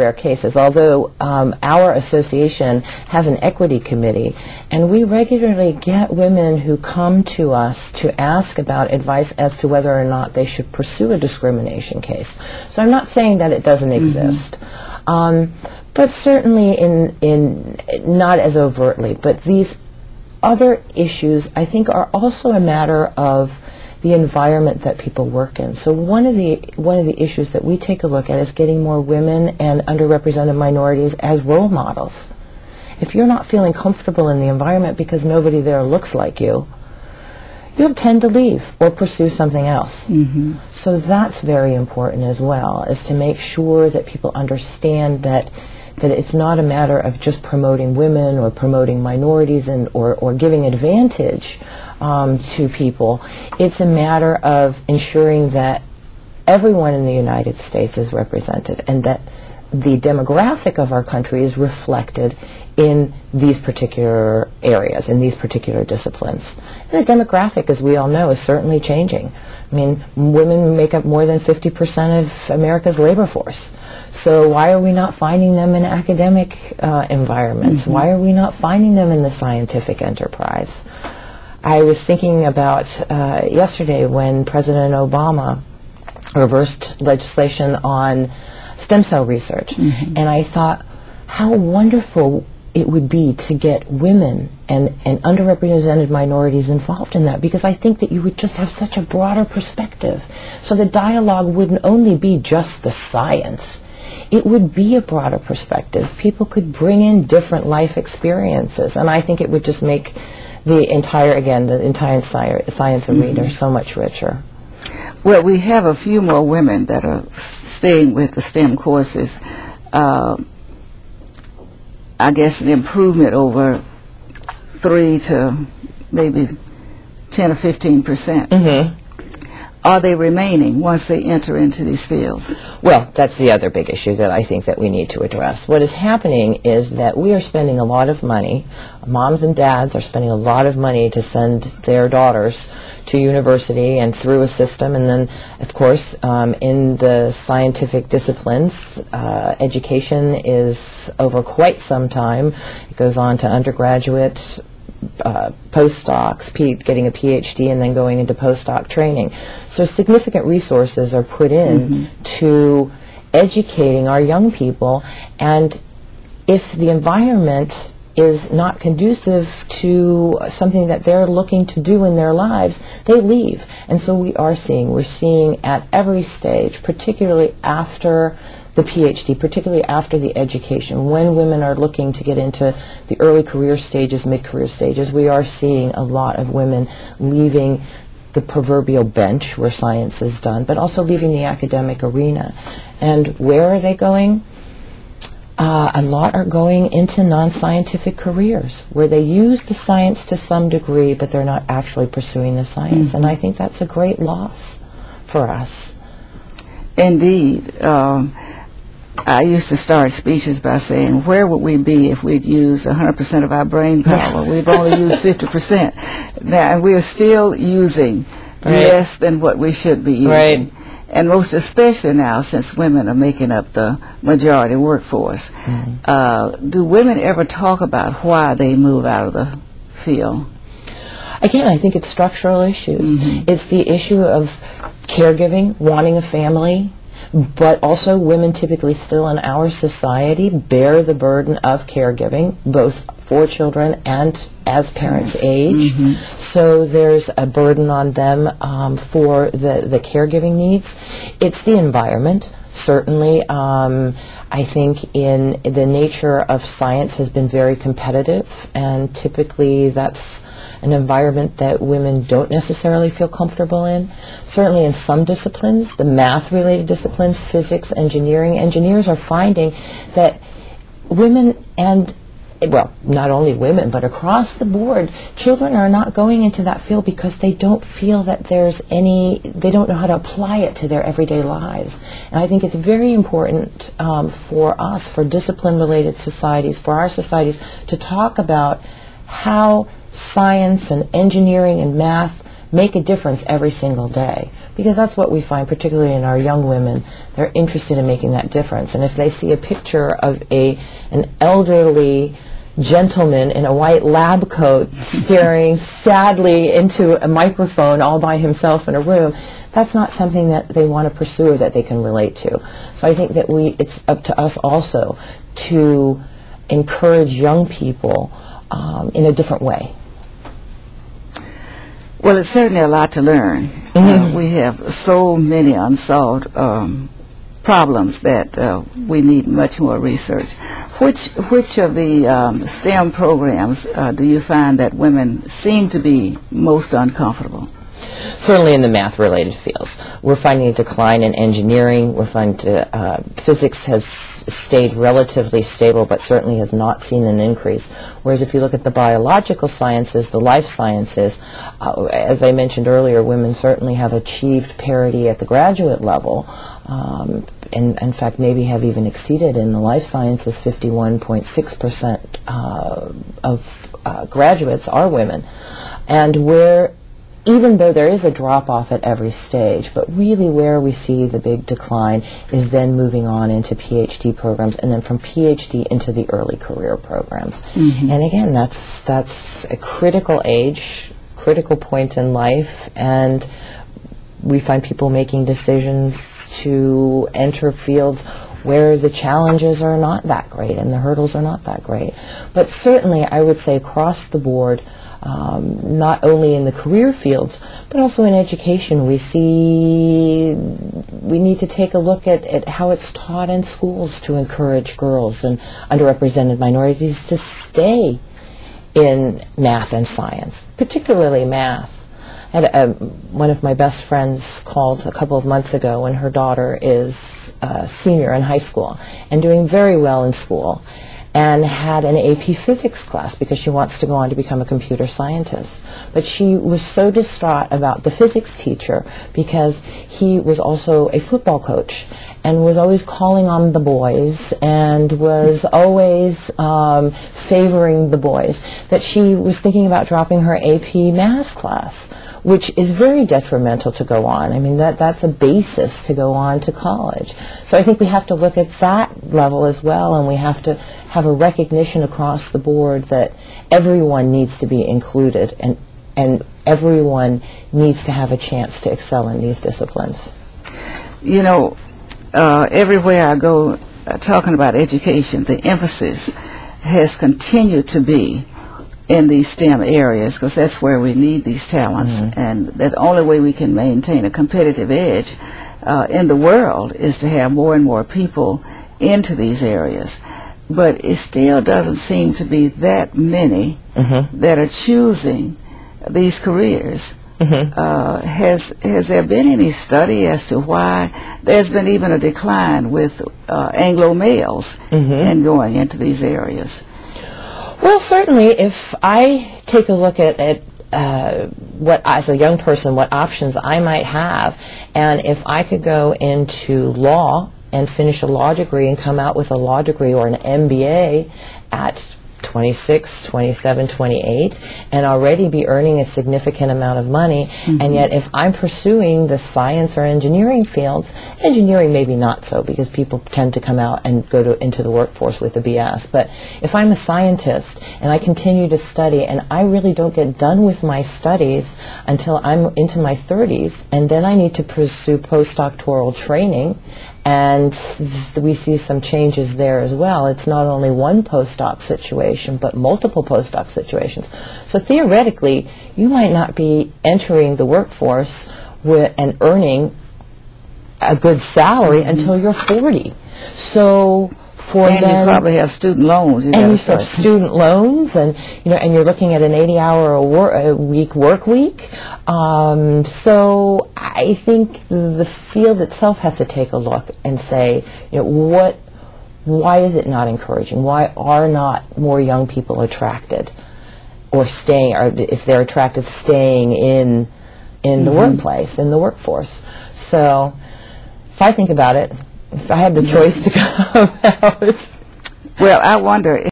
rare cases, although our association has an equity committee, and we regularly get women who come to us to ask about advice as to whether or not they should pursue a discrimination case. So I'm not saying that it doesn't exist, but certainly in not as overtly. But these other issues, I think, are also a matter of the environment that people work in. So one of the issues that we take a look at is getting more women and underrepresented minorities as role models. If you're not feeling comfortable in the environment because nobody there looks like you, you'll tend to leave or pursue something else. So that's very important as well, is to make sure that people understand that it's not a matter of just promoting women or promoting minorities or giving advantage to people. It's a matter of ensuring that everyone in the United States is represented and that the demographic of our country is reflected in these particular areas, in these particular disciplines. And the demographic, as we all know, is certainly changing. I mean, women make up more than 50% of America's labor force. So why are we not finding them in academic environments? Why are we not finding them in the scientific enterprise? I was thinking about yesterday when President Obama reversed legislation on stem cell research, and I thought how wonderful it would be to get women and underrepresented minorities involved in that, because I think that you would just have such a broader perspective. So the dialogue wouldn't only be just the science. It would be a broader perspective. People could bring in different life experiences, and I think it would just make the entire science arena so much richer. Well, we have a few more women that are staying with the STEM courses. I guess an improvement over 3 to maybe 10 or 15%. Are they remaining once they enter into these fields? Well, that's the other big issue that I think that we need to address. What is happening is that we are spending a lot of money, moms and dads are spending a lot of money to send their daughters to university and through a system, and then, of course, in the scientific disciplines, education is over quite some time. It goes on to undergraduate, postdocs, getting a PhD, and then going into postdoc training. So significant resources are put in to educating our young people, and if the environment is not conducive to something that they're looking to do in their lives, they leave. And so we're seeing at every stage, particularly after the PhD, particularly after the education, when women are looking to get into the early career stages, mid-career stages, we are seeing a lot of women leaving the proverbial bench where science is done, but also leaving the academic arena. And where are they going? A lot are going into non-scientific careers where they use the science to some degree, but they're not actually pursuing the science. And I think that's a great loss for us. Indeed. I used to start speeches by saying, where would we be if we'd used 100% of our brain power? We've only used 50%. Now, and we are still using less than what we should be using. And most especially now, since women are making up the majority workforce. Do women ever talk about why they move out of the field? Again, I think it's structural issues. It's the issue of caregiving, wanting a family, but also women typically still in our society bear the burden of caregiving, both for children and as parents age. So there's a burden on them for the caregiving needs. It's the environment, certainly. I think in the nature of science has been very competitive, and typically that's an environment that women don't necessarily feel comfortable in. Certainly in some disciplines, the math-related disciplines, physics, engineering, engineers are finding that women and, well, not only women, but across the board, children are not going into that field because they don't feel that they don't know how to apply it to their everyday lives. And I think it's very important for us, for discipline-related societies, for our societies, to talk about how science and engineering and math make a difference every single day. because that's what we find, particularly in our young women. They're interested in making that difference. And if they see a picture of an elderly gentleman in a white lab coat staring sadly into a microphone all by himself in a room, that's not something that they want to pursue or that they can relate to. So I think that it's up to us also to encourage young people in a different way. Well, it's certainly a lot to learn. We have so many unsolved problems that we need much more research. Which of the STEM programs do you find that women seem to be most uncomfortable? Certainly in the math-related fields. We're finding a decline in engineering. We're finding physics has stayed relatively stable, but certainly has not seen an increase. Whereas if you look at the biological sciences, the life sciences, as I mentioned earlier, women certainly have achieved parity at the graduate level. And in fact, maybe have even exceeded in the life sciences. 51.6% of graduates are women. And even though there is a drop-off at every stage, but really where we see the big decline is then moving on into PhD programs, and then from PhD into the early career programs. And again, that's a critical age, critical point in life, and we find people making decisions to enter fields where the challenges are not that great and the hurdles are not that great. But certainly I would say across the board, not only in the career fields, but also in education, we need to take a look at how it's taught in schools to encourage girls and underrepresented minorities to stay in math and science, particularly math. I had one of my best friends called a couple of months ago, and her daughter is a senior in high school and doing very well in school, and had an AP physics class because she wants to go on to become a computer scientist. But she was so distraught about the physics teacher because he was also a football coach and was always calling on the boys and was always favoring the boys, that she was thinking about dropping her AP math class, which is very detrimental to go on. I mean, that's a basis to go on to college. So I think we have to look at that level as well, and we have to have a recognition across the board that everyone needs to be included, and everyone needs to have a chance to excel in these disciplines. You know, everywhere I go talking about education, the emphasis has continued to be in these STEM areas, because that's where we need these talents, and the only way we can maintain a competitive edge in the world is to have more and more people into these areas. But it still doesn't seem to be that many that are choosing these careers. Has there been any study as to why there's been even a decline with Anglo males in going into these areas? Well, certainly, if I take a look at what, as a young person, what options I might have, and if I could go into law and finish a law degree and come out with a law degree or an MBA at 26, 27, 28, and already be earning a significant amount of money, and yet if I'm pursuing the science or engineering fields, engineering maybe not so, because people tend to come out and go into the workforce with a BS, but if I'm a scientist and I continue to study and I really don't get done with my studies until I'm into my 30s, and then I need to pursue postdoctoral training, and we see some changes there as well. It's not only one postdoc situation, but multiple postdoc situations. So theoretically, you might not be entering the workforce and earning a good salary until you're 40. So and you probably have student loans. And you have student loans, and and you're looking at an 80-hour-a-week work week. So I think the field itself has to take a look and say, why is it not encouraging? Why are not more young people attracted, or staying, or if they're attracted, staying in the workplace, in the workforce? So if I think about it, if I had the choice to come out. Well, I wonder